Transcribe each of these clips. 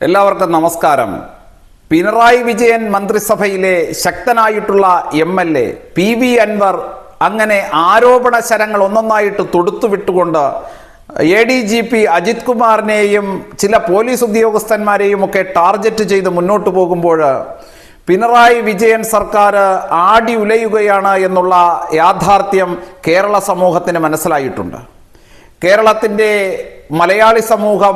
എല്ലാവർക്കും നമസ്കാരം. പിണറായി വിജയൻ മന്ത്രിസഭയിലെ ശക്തനായിട്ടുള്ള MLA PV അൻവർ അങ്ങനെ ആരോപണ ശരങ്ങൾ ഒന്നൊന്നായിട്ട് തൊടുത്തുവിട്ടുകൊണ്ട് ADGP അജിത് കുമാറിനെയും ചില പോലീസ് ഉദ്യോഗസ്ഥന്മാരെയും ഒക്കെ ടാർഗറ്റ് ചെയ്ത് മുന്നോട്ട് പോകുമ്പോൾ പിണറായി വിജയൻ സർക്കാർ ആടി ഉലയുകയാണ് എന്നുള്ള യാഥാർത്ഥ്യം കേരള സമൂഹത്തിന് മനസ്സിലായിട്ടുണ്ട്. കേരളത്തിൻ്റെ മലയാളി സമൂഹം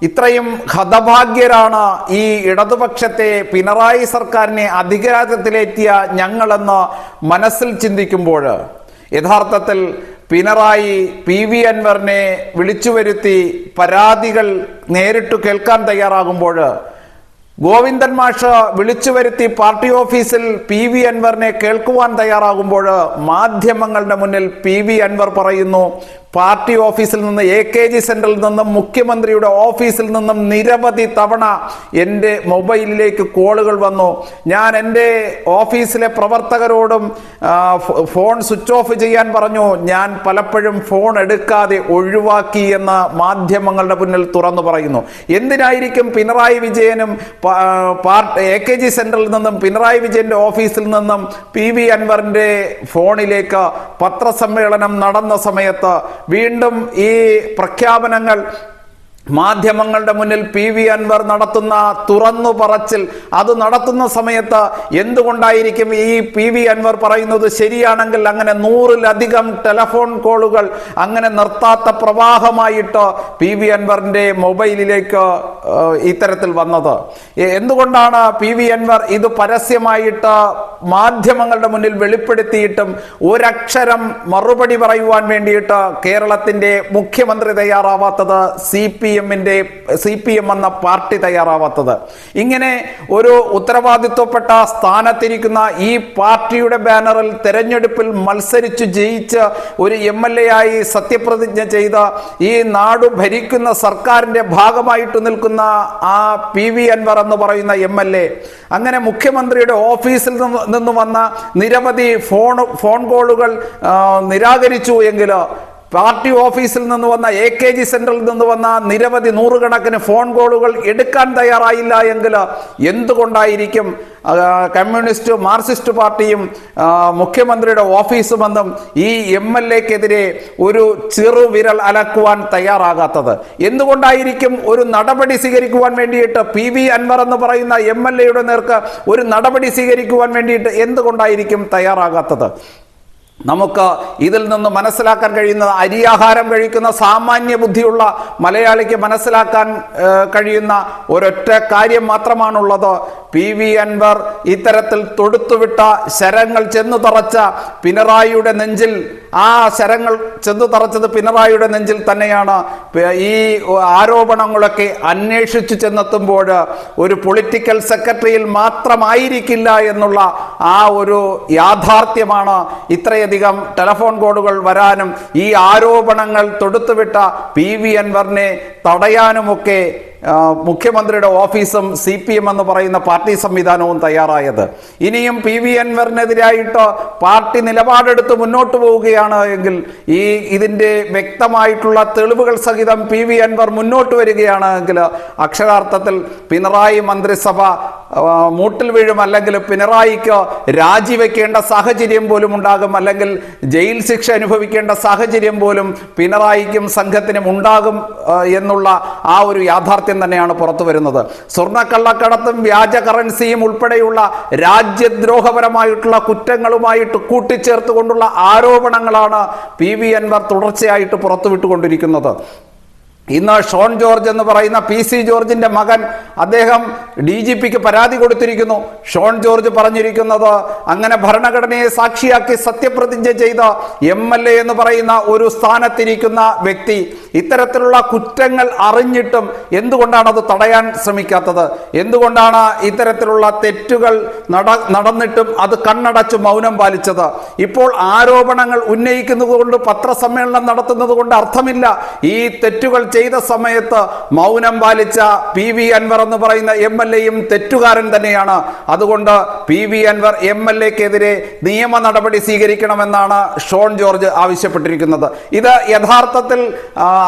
ഇത്രയും ഹതഭാഗ്യരാണ് ഈ ഇടതുപക്ഷത്തെ പിണറായി സർക്കാരിനെ അധികാരത്തിലെത്തിയ ഞങ്ങളെന്ന് മനസ്സിൽ ചിന്തിക്കുമ്പോൾ യഥാർത്ഥത്തിൽ പിണറായി PV അൻവറിനെ വിളിച്ചു വരുത്തി പരാതികൾ നേരിട്ട് കേൾക്കാൻ തയ്യാറാകുമ്പോൾ, ഗോവിന്ദൻ മാഷ് വിളിച്ചു വരുത്തി പാർട്ടി ഓഫീസിൽ PV അൻവറിനെ കേൾക്കുവാൻ തയ്യാറാകുമ്പോൾ മാധ്യമങ്ങളുടെ മുന്നിൽ PV അൻവർ പറയുന്നു, പാർട്ടി ഓഫീസിൽ നിന്ന് AKG സെന്ററിൽ നിന്നും മുഖ്യമന്ത്രിയുടെ ഓഫീസിൽ നിന്നും നിരവധി തവണ എൻ്റെ മൊബൈലിലേക്ക് കോളുകൾ വന്നു. ഞാൻ എൻ്റെ ഓഫീസിലെ പ്രവർത്തകരോടും ഫോൺ സ്വിച്ച് ഓഫ് ചെയ്യാൻ പറഞ്ഞു. ഞാൻ പലപ്പോഴും ഫോൺ എടുക്കാതെ ഒഴിവാക്കി എന്ന് മാധ്യമങ്ങളുടെ മുന്നിൽ തുറന്നു പറയുന്നു. എന്തിനായിരിക്കും പിണറായി വിജയനും AKG സെന്ററിൽ നിന്നും പിണറായി വിജയന്റെ ഓഫീസിൽ നിന്നും PV അൻവറിന്റെ ഫോണിലേക്ക് പത്രസമ്മേളനം നടന്ന സമയത്ത് വീണ്ടും ഈ പ്രഖ്യാപനങ്ങൾ മാധ്യമങ്ങളുടെ മുന്നിൽ PV അൻവർ നടത്തുന്ന തുറന്നു പറച്ചിൽ, അത് നടത്തുന്ന സമയത്ത് എന്തുകൊണ്ടായിരിക്കും ഈ PV അൻവർ പറയുന്നത് ശരിയാണെങ്കിൽ അങ്ങനെ 100-ലധികം ടെലഫോൺ കോളുകൾ അങ്ങനെ നിർത്താത്ത പ്രവാഹമായിട്ട് PV അൻവറിന്റെ മൊബൈലിലേക്ക് ഇത്തരത്തിൽ വന്നത്? എന്തുകൊണ്ടാണ് PV അൻവർ ഇത് പരസ്യമായിട്ട് മാധ്യമങ്ങളുടെ മുന്നിൽ വെളിപ്പെടുത്തിയിട്ടും ഒരക്ഷരം മറുപടി പറയുവാൻ വേണ്ടിയിട്ട് കേരളത്തിന്റെ മുഖ്യമന്ത്രി തയ്യാറാവാത്തത്, CPM എന്ന പാർട്ടി തയ്യാറാവാത്തത്? ഇങ്ങനെ ഒരു ഉത്തരവാദിത്വപ്പെട്ട സ്ഥാനത്തിരിക്കുന്ന ഈ പാർട്ടിയുടെ ബാനറിൽ തെരഞ്ഞെടുപ്പിൽ മത്സരിച്ചു ജയിച്ച് ഒരു MLA ആയി സത്യപ്രതിജ്ഞ ചെയ്ത ഈ നാട് ഭരിക്കുന്ന സർക്കാരിന്റെ ഭാഗമായിട്ട് നിൽക്കുന്ന ആ PV അൻവർ എന്ന് പറയുന്ന MLA അങ്ങനെ മുഖ്യമന്ത്രിയുടെ ഓഫീസിൽ നിന്ന് വന്ന നിരവധി ഫോൺ കോളുകൾ നിരാകരിച്ചു എങ്കിൽ, പാർട്ടി ഓഫീസിൽ നിന്ന് വന്ന AKG സെന്ററിൽ നിന്ന് വന്ന നിരവധി 100-കണക്കിന് ഫോൺ കോളുകൾ എടുക്കാൻ തയ്യാറായില്ല എങ്കിൽ എന്തുകൊണ്ടായിരിക്കും കമ്മ്യൂണിസ്റ്റ് മാർക്സിസ്റ്റ് പാർട്ടിയും മുഖ്യമന്ത്രിയുടെ ഓഫീസും എന്നും ഈ MLAക്കെതിരെ ഒരു ചെറുവിരൽ അലക്കുവാൻ തയ്യാറാകാത്തത്? എന്തുകൊണ്ടായിരിക്കും ഒരു നടപടി സ്വീകരിക്കുവാൻ വേണ്ടിയിട്ട് PV അൻവർ എന്ന് പറയുന്ന MLAയുടെ നേർക്ക് ഒരു നടപടി സ്വീകരിക്കുവാൻ വേണ്ടിയിട്ട് എന്തുകൊണ്ടായിരിക്കും തയ്യാറാകാത്തത്? നമുക്ക് ഇതിൽ നിന്ന് മനസ്സിലാക്കാൻ കഴിയുന്നത്, അരിയാഹാരം കഴിക്കുന്ന സാമാന്യ ബുദ്ധിയുള്ള മലയാളിക്ക് മനസ്സിലാക്കാൻ കഴിയുന്ന ഒരൊറ്റ കാര്യം മാത്രമാണുള്ളത്. PV അൻവർ ഇത്തരത്തിൽ തൊടുത്തുവിട്ട ശരങ്ങൾ ചെന്നു തറച്ച പിണറായിയുടെ നെഞ്ചിൽ, ആ ശരങ്ങൾ ചെന്നു തറച്ചത് പിണറായിയുടെ നെഞ്ചിൽ തന്നെയാണ്. ഈ ആരോപണങ്ങളൊക്കെ അന്വേഷിച്ചു ചെന്നെത്തുമ്പോൾ ഒരു പൊളിറ്റിക്കൽ സെക്രട്ടറിയിൽ മാത്രമായിരിക്കില്ല എന്നുള്ള ആ ഒരു യാഥാർത്ഥ്യമാണ് ഇത്രയധികം ടെലഫോൺ കോളുകൾ വരാനും ഈ ആരോപണങ്ങൾ തൊടുത്തുവിട്ട PV അൻവറിനെ തടയാനുമൊക്കെ മുഖ്യമന്ത്രിയുടെ ഓഫീസും CPM എന്ന് പറയുന്ന പാർട്ടി സംവിധാനവും തയ്യാറായത്. ഇനിയും PV അൻവറിനെതിരായിട്ട് പാർട്ടി നിലപാടെടുത്ത് മുന്നോട്ട് പോവുകയാണ് എങ്കിൽ, ഇതിൻ്റെ വ്യക്തമായിട്ടുള്ള തെളിവുകൾ സഹിതം PV അൻവർ മുന്നോട്ട് വരികയാണ് എങ്കിൽ, അക്ഷരാർത്ഥത്തിൽ പിണറായി മന്ത്രിസഭ മൂട്ടിൽ വീഴും, അല്ലെങ്കിൽ പിണറായിക്ക് രാജിവെക്കേണ്ട സാഹചര്യം പോലും ഉണ്ടാകും, അല്ലെങ്കിൽ ജയിൽ ശിക്ഷ അനുഭവിക്കേണ്ട സാഹചര്യം പോലും പിണറായിക്കും സംഘത്തിനും ഉണ്ടാകും എന്നുള്ള ആ ഒരു യാഥാർത്ഥ്യം തന്നെയാണ് പുറത്തു വരുന്നത്. സ്വർണ്ണക്കള്ളക്കടത്തും വ്യാജ കറൻസിയും ഉൾപ്പെടെയുള്ള രാജ്യദ്രോഹപരമായിട്ടുള്ള കുറ്റങ്ങളുമായിട്ട് കൂട്ടിച്ചേർത്തുകൊണ്ടുള്ള ആരോപണങ്ങളാണ് PV അൻവർ തുടർച്ചയായിട്ട് പുറത്തുവിട്ടുകൊണ്ടിരിക്കുന്നത്. ഇന്ന് ഷോൺ ജോർജ് എന്ന് പറയുന്ന PC ജോർജിന്റെ മകൻ, അദ്ദേഹം DGPക്ക് പരാതി കൊടുത്തിരിക്കുന്നു. ഷോൺ ജോർജ് പറഞ്ഞിരിക്കുന്നത്, അങ്ങനെ ഭരണഘടനയെ സാക്ഷിയാക്കി സത്യപ്രതിജ്ഞ ചെയ്ത MLA എന്ന് പറയുന്ന ഒരു സ്ഥാനത്തിരിക്കുന്ന വ്യക്തി ഇത്തരത്തിലുള്ള കുറ്റങ്ങൾ അറിഞ്ഞിട്ടും എന്തുകൊണ്ടാണ് അത് തടയാൻ ശ്രമിക്കാത്തത്? എന്തുകൊണ്ടാണ് ഇത്തരത്തിലുള്ള തെറ്റുകൾ നടന്നിട്ടും അത് കണ്ണടച്ച് മൗനം പാലിച്ചത്? ഇപ്പോൾ ആരോപണങ്ങൾ ഉന്നയിക്കുന്നത് കൊണ്ട്, പത്രസമ്മേളനം നടത്തുന്നത് കൊണ്ട് അർത്ഥമില്ല. ഈ തെറ്റുകൾ ചെയ്ത സമയത്ത് മൗനം പാലിച്ച PV അൻവർ എന്ന് പറയുന്ന MLA-യും തെറ്റുകാരൻ തന്നെയാണ്. അതുകൊണ്ട് PV അൻവർ MLA-ക്കെതിരെ നിയമ നടപടി സ്വീകരിക്കണമെന്നാണ് ഷോൺ ജോർജ് ആവശ്യപ്പെട്ടിരിക്കുന്നത്. ഇത് യഥാർത്ഥത്തിൽ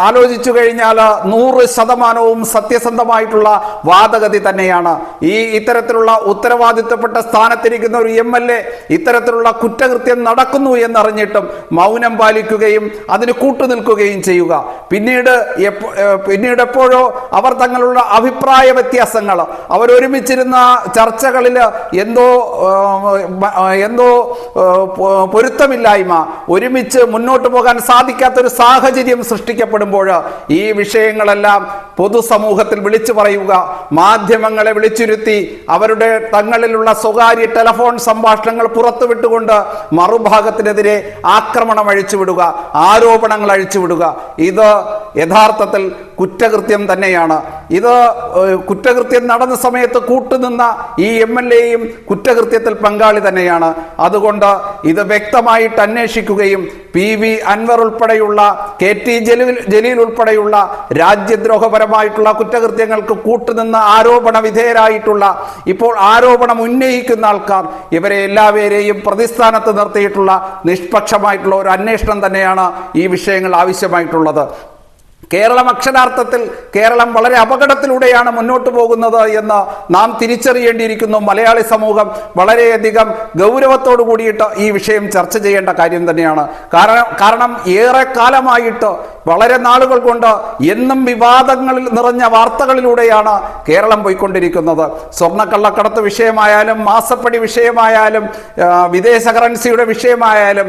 ആലോചിച്ചു കഴിഞ്ഞാൽ 100% സത്യസന്ധമായിട്ടുള്ള വാദഗതി തന്നെയാണ്. ഇത്തരത്തിലുള്ള ഉത്തരവാദിത്തപ്പെട്ട സ്ഥാനത്തിരിക്കുന്ന ഒരു MLA ഇത്തരത്തിലുള്ള കുറ്റകൃത്യം നടക്കുന്നു എന്നറിഞ്ഞിട്ടും മൗനം പാലിക്കുകയും അതിന് കൂട്ടുനിൽക്കുകയും ചെയ്യുക. പിന്നീട് എപ്പോഴോ അവർ തങ്ങളുടെ അഭിപ്രായ വ്യത്യാസങ്ങൾ, അവരൊരുമിച്ചിരുന്ന ചർച്ചകളിൽ എന്തോ പൊരുത്തമില്ലായ്മ, ഒരുമിച്ച് മുന്നോട്ട് പോകാൻ സാധിക്കാത്തൊരു സാഹചര്യം സൃഷ്ടിക്കപ്പെടുമ്പോൾ ഈ വിഷയങ്ങളെല്ലാം പൊതുസമൂഹത്തിൽ വിളിച്ചു പറയുക, മാധ്യമങ്ങളെ വിളിച്ചിരുത്തി അവരുടെ തങ്ങളിലുള്ള സ്വകാര്യ ടെലഫോൺ സംഭാഷണങ്ങൾ പുറത്തുവിട്ടുകൊണ്ട് മറുഭാഗത്തിനെതിരെ ആക്രമണം അഴിച്ചുവിടുക, ആരോപണങ്ങൾ അഴിച്ചുവിടുക. ഇത് യഥാർത്ഥത്തിൽ കുറ്റകൃത്യം തന്നെയാണ്. ഇത് കുറ്റകൃത്യം നടന്ന സമയത്ത് കൂട്ടുനിന്ന ഈ MLA-യും കുറ്റകൃത്യത്തിൽ പങ്കാളി തന്നെയാണ്. അതുകൊണ്ട് ഇത് വ്യക്തമായിട്ട് അന്വേഷിക്കുകയും PV അൻവർ ഉൾപ്പെടെയുള്ള KT ജലീൽ ഉൾപ്പെടെയുള്ള രാജ്യദ്രോഹപരമായിട്ടുള്ള കുറ്റകൃത്യങ്ങൾക്ക് കൂട്ടുനിന്ന ആരോപണ വിധേയരായിട്ടുള്ള, ഇപ്പോൾ ആരോപണം ഉന്നയിക്കുന്ന ആൾക്കാർ, ഇവരെ എല്ലാവരെയും പ്രതിസ്ഥാനത്ത് നിർത്തിയിട്ടുള്ള നിഷ്പക്ഷമായിട്ടുള്ള ഒരു അന്വേഷണം തന്നെയാണ് ഈ വിഷയങ്ങൾ ആവശ്യമായിട്ടുള്ളത്. കേരളം അക്ഷരാർത്ഥത്തിൽ കേരളം വളരെ അപകടത്തിലൂടെയാണ് മുന്നോട്ട് പോകുന്നത് എന്ന് നാം തിരിച്ചറിയേണ്ടിയിരിക്കുന്നു. മലയാളി സമൂഹം വളരെയധികം ഗൗരവത്തോടു കൂടിയിട്ട് ഈ വിഷയം ചർച്ച ചെയ്യേണ്ട കാര്യം തന്നെയാണ്. കാരണം ഏറെ കാലമായിട്ട്, വളരെ നാളുകൾ കൊണ്ട് എന്നും വിവാദങ്ങളിൽ നിറഞ്ഞ വാർത്തകളിലൂടെയാണ് കേരളം പോയിക്കൊണ്ടിരിക്കുന്നത്. സ്വർണ്ണക്കള്ളക്കടത്ത് വിഷയമായാലും, മാസപ്പടി വിഷയമായാലും, വിദേശ കറൻസിയുടെ വിഷയമായാലും,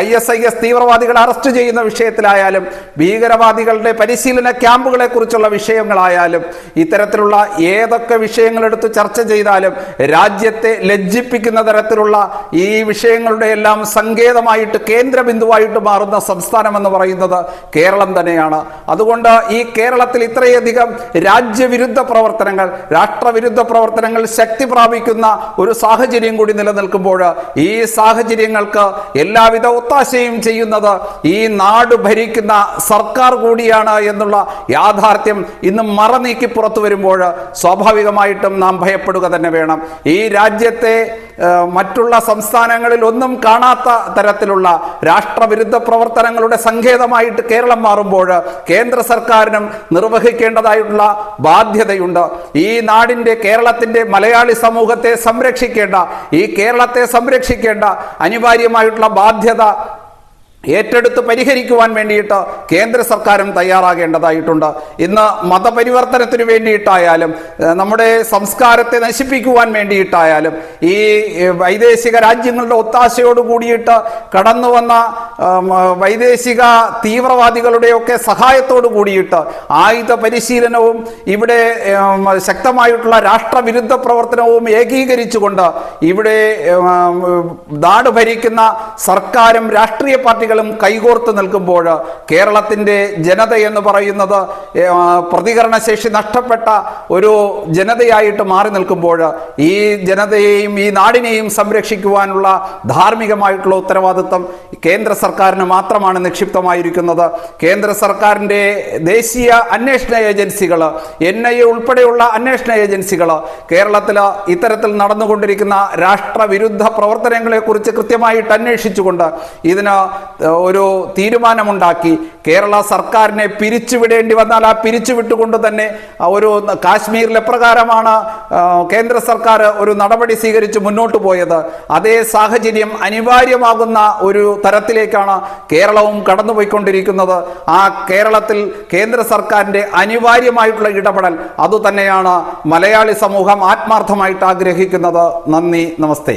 ISIS തീവ്രവാദികളെ അറസ്റ്റ് ചെയ്യുന്ന വിഷയത്തിലായാലും, ഭീകരവാദികളുടെ പരിശീലന ക്യാമ്പുകളെ കുറിച്ചുള്ള വിഷയങ്ങളായാലും, ഇത്തരത്തിലുള്ള ഏതൊക്കെ വിഷയങ്ങൾ എടുത്ത് ചർച്ച ചെയ്താലും രാജ്യത്തെ ലജ്ജിപ്പിക്കുന്ന തരത്തിലുള്ള ഈ വിഷയങ്ങളുടെ എല്ലാം സങ്കേതമായിട്ട്, കേന്ദ്ര ബിന്ദുവായിട്ട് മാറുന്ന സംസ്ഥാനം എന്ന് പറയുന്നത് കേരളം തന്നെയാണ്. അതുകൊണ്ട് ഈ കേരളത്തിൽ ഇത്രയധികം രാജ്യവിരുദ്ധ പ്രവർത്തനങ്ങൾ, രാഷ്ട്രവിരുദ്ധ പ്രവർത്തനങ്ങൾ ശക്തി പ്രാപിക്കുന്ന ഒരു സാഹചര്യം കൂടി നിലനിൽക്കുമ്പോൾ ഈ സാഹചര്യങ്ങൾക്ക് എല്ലാവിധ ഒത്താശയും ചെയ്യുന്നത് ഈ നാട് ഭരിക്കുന്ന സർക്കാർ കൂടിയാണ് എന്നുള്ള യാഥാർത്ഥ്യം ഇന്ന് മറനീക്കി പുറത്തു വരുമ്പോൾ സ്വാഭാവികമായിട്ടും നാം ഭയപ്പെടുക തന്നെ വേണം. ഈ രാജ്യത്തെ മറ്റുള്ള സംസ്ഥാനങ്ങളിൽ ഒന്നും കാണാത്ത തരത്തിലുള്ള രാഷ്ട്രവിരുദ്ധ പ്രവർത്തനങ്ങളുടെ സങ്കേതമായിട്ട് കേരളം മാറുമ്പോൾ കേന്ദ്ര സർക്കാരിനും നിർവഹിക്കേണ്ടതായിട്ടുള്ള ബാധ്യതയുണ്ട്. ഈ നാടിന്റെ, കേരളത്തിന്റെ, മലയാളി സമൂഹത്തെ സംരക്ഷിക്കേണ്ട, ഈ കേരളത്തെ സംരക്ഷിക്കേണ്ട അനിവാര്യമായിട്ടുള്ള ബാധ്യത ഏറ്റെടുത്ത് പരിഹരിക്കുവാൻ വേണ്ടിയിട്ട് കേന്ദ്ര സർക്കാരും തയ്യാറാകേണ്ടതായിട്ടുണ്ട്. ഇന്ന് മതപരിവർത്തനത്തിന് വേണ്ടിയിട്ടായാലും, നമ്മുടെ സംസ്കാരത്തെ നശിപ്പിക്കുവാൻ വേണ്ടിയിട്ടായാലും, ഈ വൈദേശിക രാജ്യങ്ങളുടെ ഒത്താശയോട് കൂടിയിട്ട് കടന്നു വന്ന വൈദേശിക തീവ്രവാദികളുടെയൊക്കെ സഹായത്തോടു കൂടിയിട്ട് ആയുധ പരിശീലനവും ഇവിടെ ശക്തമായിട്ടുള്ള രാഷ്ട്രവിരുദ്ധ പ്രവർത്തനവും ഏകീകരിച്ചുകൊണ്ട് ഇവിടെ നാട് ഭരിക്കുന്ന സർക്കാരും രാഷ്ട്രീയ പാർട്ടികളും കൈകോർത്ത് നിൽക്കുമ്പോൾ കേരളത്തിന്റെ ജനത എന്ന് പറയുന്നത് പ്രതികരണശേഷി നഷ്ടപ്പെട്ട ഒരു ജനതയായിട്ട് മാറി നിൽക്കുമ്പോൾ ഈ ജനതയെയും ഈ നാടിനെയും സംരക്ഷിക്കുവാനുള്ള ധാർമ്മികമായിട്ടുള്ള ഉത്തരവാദിത്വം കേന്ദ്ര സർക്കാരിന് മാത്രമാണ് നിക്ഷിപ്തമായിരിക്കുന്നത്. കേന്ദ്ര സർക്കാരിന്റെ ദേശീയ അന്വേഷണ ഏജൻസികൾ, NIA ഉൾപ്പെടെയുള്ള അന്വേഷണ ഏജൻസികൾ കേരളത്തിൽ ഇത്തരത്തിൽ നടന്നുകൊണ്ടിരിക്കുന്ന രാഷ്ട്രവിരുദ്ധ പ്രവർത്തനങ്ങളെ കുറിച്ച് കൃത്യമായിട്ട് അന്വേഷിച്ചുകൊണ്ട് ഇതിന് ഒരു തീരുമാനമുണ്ടാക്കി കേരള സർക്കാരിനെ പിരിച്ചുവിടേണ്ടി വന്നാൽ ആ പിരിച്ചുവിട്ടുകൊണ്ട് തന്നെ ഒരു കാശ്മീരിൽ എപ്രകാരമാണ് കേന്ദ്ര സർക്കാർ ഒരു നടപടി സ്വീകരിച്ച് മുന്നോട്ട് പോയത്, അതേ സാഹചര്യം അനിവാര്യമാകുന്ന ഒരു തരത്തിലേക്കാണ് കേരളവും കടന്നുപോയിക്കൊണ്ടിരിക്കുന്നത്. ആ കേരളത്തിൽ കേന്ദ്ര സർക്കാരിന്റെ അനിവാര്യമായിട്ടുള്ള ഇടപെടൽ അതുതന്നെയാണ് മലയാളി സമൂഹം ആത്മാർത്ഥമായിട്ട് ആഗ്രഹിക്കുന്നത്. നന്ദി, നമസ്തേ.